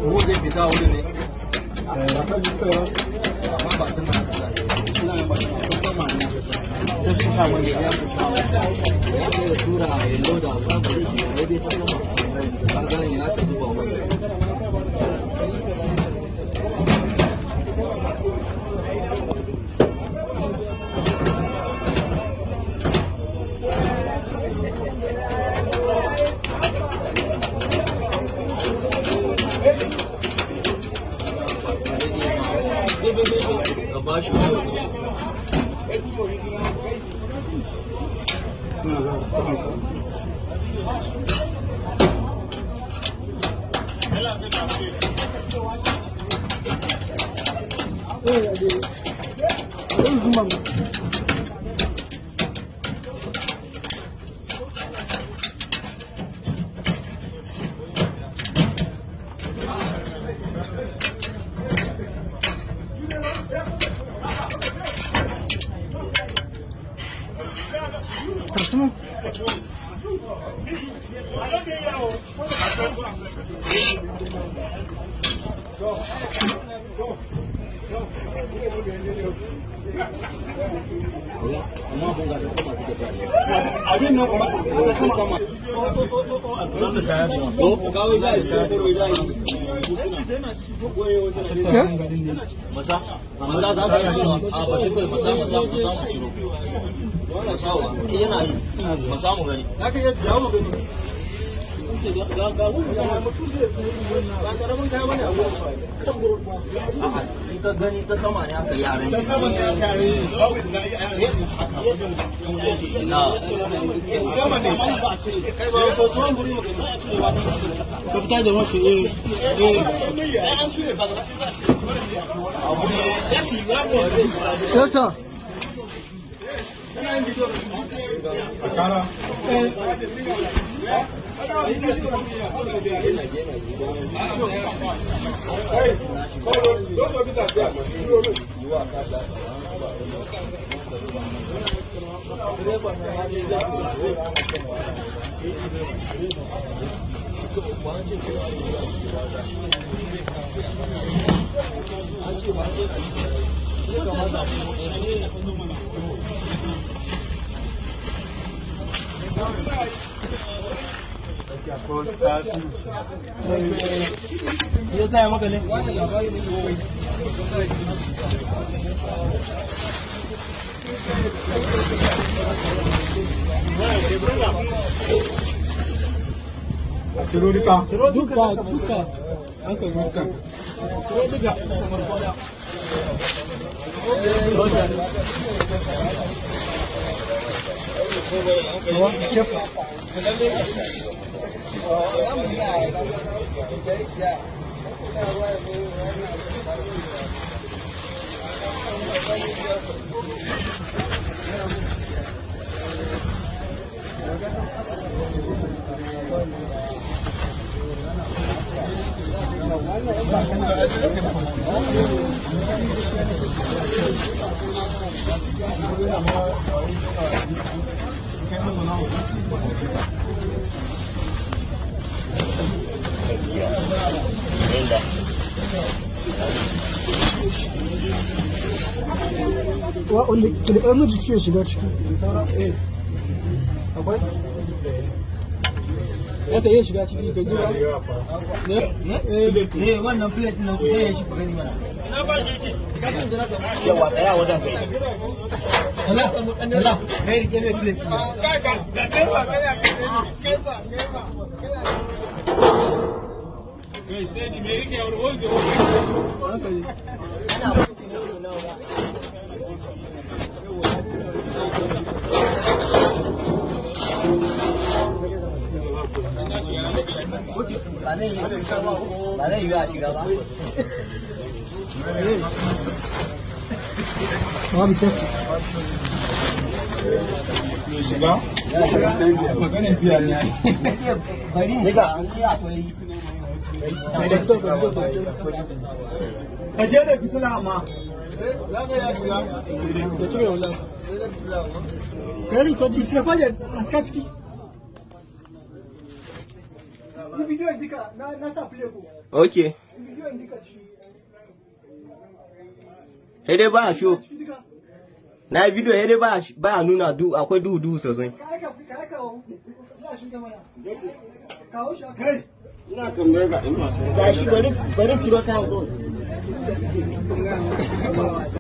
buhu zai fita wuri ne amma ba tana suna yin ba tana ta sama ne ta sa ta suna wani ya fi sa ya kai da tura a yi loda ba ba zai shi ya dai ta sama ɓangaren ya ta zuba mai Abaixo. Próximo. Masa za ka yi a bashi kai masa mu ciro. Wannan sawa yana yi masa mu gani. Haka ya jawo mu gani. Ga mutum zai ba karamin kaya bane a wurin kan gurin ba. In ka gani ta sama ne aka yare. Ta sama ne aka yare. Na. Kama ne kai ba ko tuwon guri mu gani. Ka fita da wace an cire ba. Yasa. Akara. Ya saya maka ne? Ciro duka. Duka. Aka duka. Ciro duka. Wanda ke da ƙarfin jiki ya shiga ciki. Akwai? Yadda iya shiga ciki ka gura. Ne wannan plate nan ku zai shi gani mana. Ina ba jiki. Yawa tsaya wajen kai. Allah. Kai rike ne plate. Kai sai ni me yake yawar wanda ba zai yi a shiga ba. Abi shiga maganin biya ne bari ne ga akwai kaje da fitila amma Kari ko di se faje aska ciki. Ni video indika na sa play ko. Okay. Video indika ciki. Dai ba show. Na video dai ba nuna akwai duhu sosai. Ka za shi kamera. Kawo shi aka. ina tambaye ga ina Gashi bari ciro kayan ko.